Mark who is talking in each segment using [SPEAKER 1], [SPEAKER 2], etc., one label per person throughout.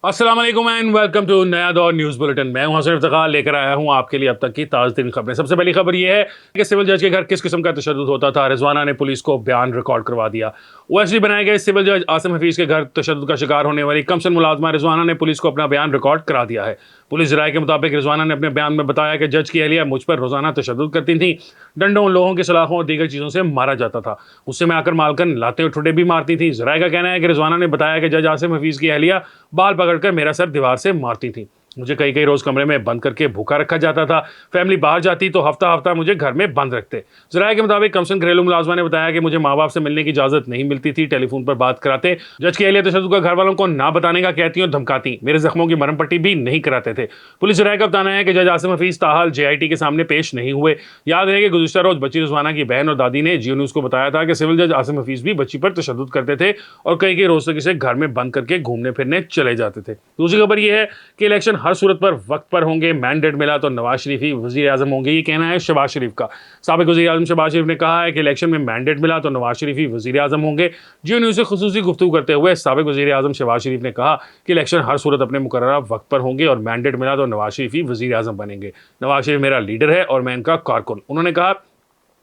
[SPEAKER 1] अस्सलाम वालेकुम and welcome to नया दौर न्यूज़ बुलेटिन। मैं हूं हसन इफ्तिखार, लेकर आया हूं आपके लिए अब तक की ताज़ा तरीन खबरें। सबसे पहली खबर यह है कि सिविल जज के घर किस किस्म का तशद्दुद होता था। रिजवाना ने पुलिस को बयान रिकॉर्ड करवा दिया। ओएसडी बनाए गए सिविल जज आसिम हफीज़ के घर तशद्दुद का शिकार होने वाली कमसन मुलाजमा रिजवाना ने पुलिस को अपना बयान रिकॉर्ड करा दिया है। पुलिस राय के मुताबिक रिजवाना ने अपने बयान में बताया कि जज की अहलिया मुझ पर रोजाना तशद्दुद करती थी। डंडों, लोहों की सलाखों और दीगर चीज़ों से मारा जाता था। गुस्से में आकर मालकन लाते और ठुड्डे भी मारती थी। जराए का कहना है कि रिजवाना ने बताया कि जज आसिम हफीज़ की अहलिया बाल पकड़कर मेरा सर दीवार से मारती थी। मुझे कई कई रोज कमरे में बंद करके भूखा रखा जाता था। फैमिली बाहर जाती तो हफ्ता हफ्ता मुझे घर में बंद रखते। जराये के मुताबिक कमसन घरेलू मुलाजमा ने बताया कि मुझे माँ बाप से मिलने की इजाजत नहीं मिलती थी। टेलीफोन पर बात कराते। जज की अहलिया तशद्दुद का घर वालों को ना बताने का कहती और धमकाती। मेरे जख्मों की मरहम पट्टी भी नहीं कराते थे। पुलिस जराये का बताना है कि जज आसिम हफीज ताहाल JIT के सामने पेश नहीं हुए। याद है कि गुज़िश्ता रोज बच्ची रिजवाना की बहन और दादी ने जियो न्यूज़ को बताया था कि सिविल जज आसिम हफीज भी बच्ची पर तशद्दुद करते थे और कई कई रोज तक इसे घर में बंद करके घूमने फिरने चले जाते थे। दूसरी खबर यह है कि इलेक्शन हर सूरत पर वक्त पर होंगे। मैंडेट मिला तो नवाज शरीफ ही वजीर आजम होंगे, ये कहना है शहबाज शरीफ का। साबिक वजीर आजम शहबाज शरीफ ने कहा है कि इलेक्शन में मैंडेट मिला तो नवाज शरीफ ही वजीर आजम होंगे। जियो न्यूज़ से खुसूसी गुफ्तगू करते हुए साबिक वजीर आजम शहबाज शरीफ ने कहा कि इलेक्शन हर सूरत अपने मुकर्ररा वक्त पर होंगे और मैंडेट मिला तो नवाज शरीफ ही वजीर आजम बनेंगे। नवाज शरीफ मेरा लीडर है और मैं इनका कारकुन। उन्होंने कहा,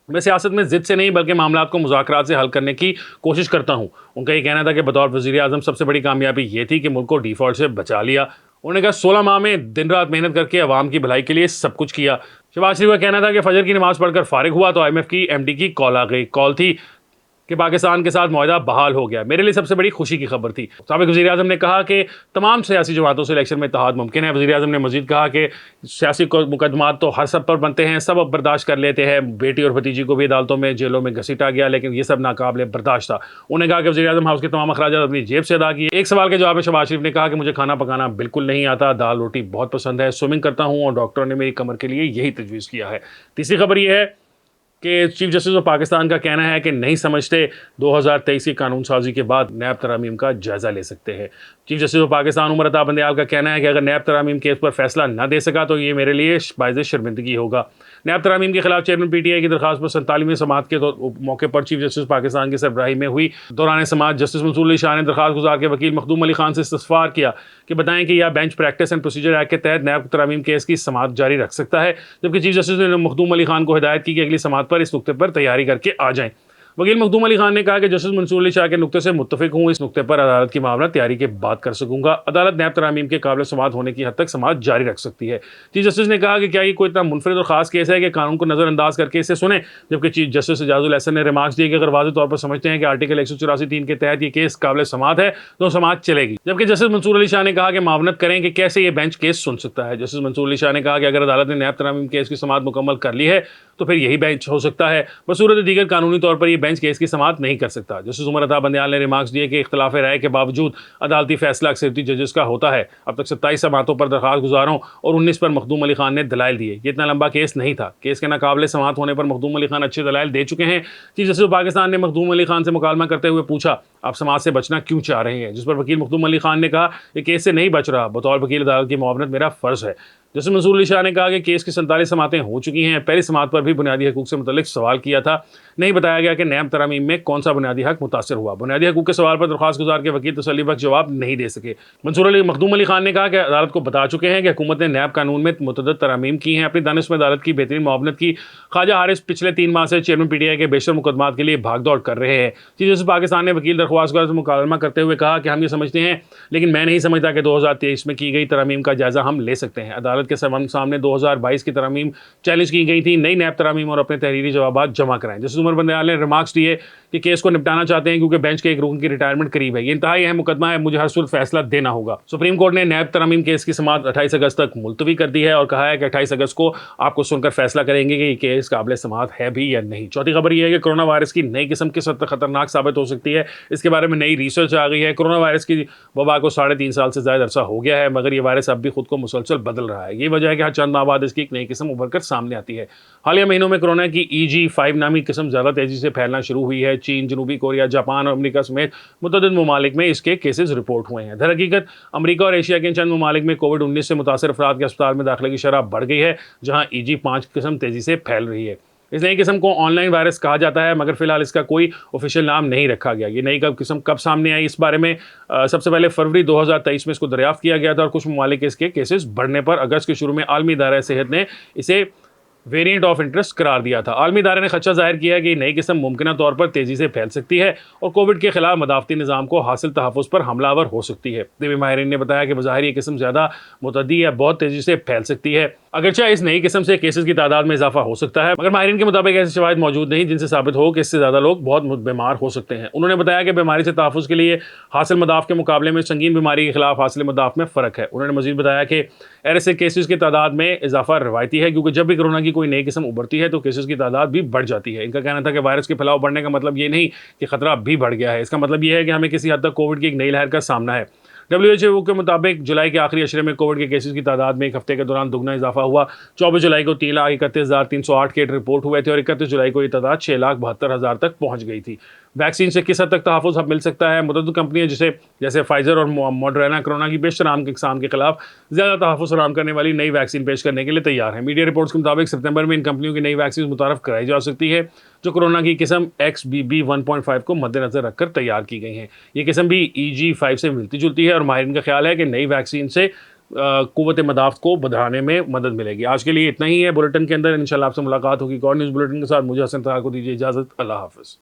[SPEAKER 1] मैं सियासत में जिद से नहीं बल्कि मामलात को मुज़ाकरात से हल करने की कोशिश करता हूँ। उनका ये कहना था कि बतौर वज़ीर आज़म सबसे बड़ी कामयाबी ये थी कि मुल्क को डिफ़ॉल्ट से बचा लिया। उन्होंने कहा 16 माह में दिन रात मेहनत करके अवाम की भलाई के लिए सब कुछ किया। शहबाज शरीफ का कहना था कि फजर की नमाज पढ़कर फारिग हुआ तो IMF की MD की कॉल आ गई। कॉल थी कि पाकिस्तान के साथ मुआहदा बहाल हो गया। मेरे लिए सबसे बड़ी खुशी की खबर थी। साबिक वज़ीर आज़म ने कहा कि तमाम सियासी जमातों से इलेक्शन में इत्तेहाद मुमकिन है। वज़ीर आज़म ने मजीद कहा कि सियासी मुकदमात तो हर सब पर बनते हैं, सब अब बर्दाश्त कर लेते हैं। बेटी और भतीजी को भी अदालतों में जेलों में घसीटा गया, लेकिन ये सब नाकाबिले बर्दाश्त था। उन्होंने कहा कि वज़ीर आज़म हाउस के तमाम अखराजात अपनी जेब से अदा किए। एक सवाल के जवाब में शहबाज शरीफ ने कहा कि मुझे खाना पकाना बिल्कुल नहीं आता, दाल रोटी बहुत पसंद है, स्विमिंग करता हूँ और डॉक्टरों ने मेरी कमर के लिए यही तजवीज़ किया है। तीसरी खबर यह है कि चीफ जस्टिस ऑफ पाकिस्तान का कहना है कि नहीं समझते 2023 की कानून साजी के बाद नैब तरामीम का जायज़ा ले सकते हैं। Chief justice of Pakistan Umar Ata Bandial का कहना है कि अगर नैब तरामीम केस पर फैसला न दे सका तो ये मेरे लिए बाइज़ शर्मिंदगी होगा। नैब तरामीम के खिलाफ चेयरमैन PTI की दरखास्त पर 47वीं समाअत के मौके पर चीफ जस्टिस पाकिस्तान की सरबराही में हुई दौरान समाअत जस्टिस मंसूर अली शाह ने दरखास्त गुजार के वकील मखदूम अली खान से इस्तफसार किया कि बताएं कि यह bench practice and procedure act के तहत नैब तरामीम केस की समाअत जारी रख सकता है। जबकि चीफ जस्टिस ने मखदूम अली खान को हिदायत की कि अगली समाअत पर इस नुक्ते पर तैयारी करके आ जाएं। वकील मखदूम अली खान ने कहा कि जस्टिस मंसूर अली शाह के नुक्ते से मुत्तफिक हूँ। इस नुक्ते पर अदालत की मामला तैयारी के बाद कर सकूंगा। अदालत नैब तरामीम के काबिल समाअत होने की हद तक समाअत जारी रख सकती है। चीफ जस्टिस ने कहा कि क्या ये कोई इतना मुनफरिद और खास केस है कि कानून को नजरअंदाज करके इसे सुने। जबकि चीफ जस्टिस एजाजुल एहसन ने रिमार्क्स दिए कि अगर वाज़ेह तौर पर समझते हैं कि आर्टिकल 184(3) के तहत ये केस काबिल समाअत है तो समाअत चलेगी। जबकि जस्टिस मंसूर अली शाह ने कहा कि मावनत करें कि कैसे ये बेंच केस सुन सकता है। जस्टिस मंसूर अली शाह ने कहा कि अगर अदालत ने नैब तरामीम केस की समाअत मुकम्मल कर ली है तो फिर यही बेंच हो सकता है, बसूरत दीगर कानूनी तौर पर यह बेंच केस की समाअत नहीं कर सकता। जस्टिस उमर अता बंदयाल ने रिमार्क्स दिए कि इख्तिलाफ राय के बावजूद अदालती फैसला अक्सरियती जजेस का होता है। अब तक 27 समाअतों पर दरखास्त गुजारों और 19 पर मखदूम अली खान ने दलाइल दिए। ये इतना लंबा केस नहीं था। केस के नाकाबिले समाअत होने पर मखदूम अली खान अच्छे दलाइल दे चुके हैं। चीफ जस्टिस पाकिस्तान ने मखदूम अली खान से मुकालमा करते हुए पूछा, आप समाअत से बचना क्यों चाह रहे हैं? जिस पर वकील मखदूम अली खान ने कहा, ये केस से नहीं बच रहा, बतौर वकील अदालत की मुआवनत मेरा फ़र्ज़ है। जस्टिस मंसूर अली शाह ने कहा कि केस की 47 समाअतें हो चुकी हैं। पहली समाअत पर भी बुनियादी हकूक़ से मुतल्लिक सवाल किया था। नहीं बताया गया कि नैब तरामीम में कौन सा बुनियादी हक मुतासर हुआ। बुनियादी हकूक़ के सवाल पर दरख्वास्त गुजार के वकील तसल्ली बख्श जवाब नहीं दे सके। मखदूम अली खान ने कहा कि अदालत को बता चुके हैं कि हुकूमत ने नैब कानून में मुतअद्दिद तरामीम की हैं। अपनी दानिश में अदालत की बेहतरीन मुआवनत की। ख्वाजा हारिस पिछले 3 माह से चेयरमैन PTI के बेशतर मुकदमात के लिए भाग दौड़ कर रहे हैं। चीफ जस्टिस पाकिस्तान ने वकील दरख्वास्त से मुकालमा करते हुए कहा कि हम ये समझते हैं, लेकिन मैं नहीं समझता कि 2023 में की गई तरामीम का जायज़ा हम ले सकते हैं। अदालत के सामने 2022 की तरामीम चैलेंज की गई थी। नई नैब तरामीम और अपने तहरीरी जवाब जमा कराएं। जस्टिस उमर बंदयाल ने रिमार्क्स दिए कि केस को निपटाना चाहते हैं क्योंकि बेंच के एक रुकन की रिटायरमेंट करीब है। ये इंतहाई अहम मुकदमा है, मुझे हर सूरत फैसला देना होगा। सुप्रीम कोर्ट ने नैब तरामीम केस की समाअत 28 अगस्त तक मुलतवी कर दी है और कहा है कि 28 अगस्त को आपको सुनकर फैसला करेंगे कि ये केस काबिल समाअत है भी या नहीं। चौथी खबर यह है कि कोरोना वायरस की नई किस्म किस हद तक खतरनाक साबित हो सकती है, इसके बारे में नई रिसर्च आ गई है। कोरोना वायरस की वबा को 3.5 साल से ज़्यादा अरसा हो गया है, मगर ये वायरस अब भी खुद को मुसलसल बदल रहा है। ये वजह है कि हर चंद माह बाद इसकी एक नई किस्म उभर कर सामने आती है। हालिया महीनों में कोरोना की EG5 नामी किस्म ज़्यादा तेज़ी से फैलना शुरू हुई है। चीन, जनूबी कोरिया, जापान और अमेरिका समेत मुतअद्दिद ममालिक में इसके केसेस रिपोर्ट हुए हैं। दरहकीकत अमेरिका और एशिया के चंद ममालिक में कोविड-19 से मुतासर अफराद के अस्पताल में दाखिले की शरह बढ़ गई है, जहाँ EG5 किस्म तेज़ी से फैल रही है। इस नई किस्म को ऑनलाइन वायरस कहा जाता है, मगर फिलहाल इसका कोई ऑफिशियल नाम नहीं रखा गया। ये नई किस्म कब सामने आई, इस बारे में सबसे पहले फरवरी 2023 में इसको दरियाफ्त किया गया था और कुछ ममालिक इसके केसेस बढ़ने पर अगस्त के शुरू में आलमी इदारा सेहत ने इसे वेरिएंट ऑफ इंटरेस्ट करार दिया था। आलमी इदारे ने खदशा जाहिर किया है कि नई किस्म मुमकिन तौर पर तेजी से फैल सकती है और कोविड के खिलाफ मदाफती निज़ाम को हासिल तहफ़्फ़ुज़ पर हमलावर हो सकती है। तिबी माहिरीन ने बताया कि बज़ाहिर ये किस्म ज़्यादा मुतअद्दी या बहुत तेजी से फैल सकती है। अगरचे इस नई किस्म से केसेस की तादाद में इजाफा हो सकता है, मगर माहिरीन के मुताबिक ऐसी शवाहिद मौजूद नहीं जिनसे साबित हो कि इससे ज़्यादा लोग बहुत बीमार हो सकते हैं। उन्होंने बताया कि बीमारी से तहफ़्फ़ुज़ के लिए हासिल मदाफ़ के मुकाबले में संगीन बीमारी के खिलाफ हासिल मदाफ़ में फ़र्क है। उन्होंने मज़ीद बताया कि ऐसे केसेस की तादाद में इजाफा रवायती है, क्योंकि जब भी कोरोना की कोई नई किस्म उभरती है तो केसेस की तादाद भी बढ़ जाती है। इनका कहना था कि वायरस के फैलाव बढ़ने का मतलब ये नहीं कि खतरा भी बढ़ गया है, इसका मतलब ये है कि हमें किसी हद तक कोविड की एक नई लहर का सामना है। WHO के मुताबिक जुलाई के आखिरी अशरे में कोविड के केसेस की तादाद में एक हफ्ते के दौरान दुगना इजाफा हुआ। 24 जुलाई को 3,31,308 केस रिपोर्ट हुए थे और 31 जुलाई को ये तादाद 6,72,000 तक पहुंच गई थी। वैक्सीन से किस हद तक तहफ़्फ़ुज़ अब मिल सकता है? मुतअद्दिद कंपनियां जैसे फाइजर और मॉडर्ना कोरोना की बेशतर इक़साम के खिलाफ ज़्यादा तहफ़्फ़ुज़ फराहम करने वाली नई वैक्सीन पेश करने के लिए तैयार हैं। मीडिया रिपोर्ट्स के मुताबिक सितंबर में इन कंपनियों की नई वैक्सीन मुतारफ़ कराई जा सकती है, जो कोरोना की किस्म XBB 1.5 को मद्देनज़र रखकर तैयार की गई हैं। ये किस्म भी EG5 से मिलती जुलती है और माहिरीन का ख्याल है कि नई वैक्सीन से क़ुव्वत मदाफ़त को बढ़ाने में मदद मिलेगी। आज के लिए इतना ही है बुलेटिन के अंदर। इंशाल्लाह आपसे मुलाकात होगी एक और न्यूज़ बुलेटिन के साथ। मुझे हसन तहा को दीजिए इजाज़त। अल्लाह हाफ़िज़।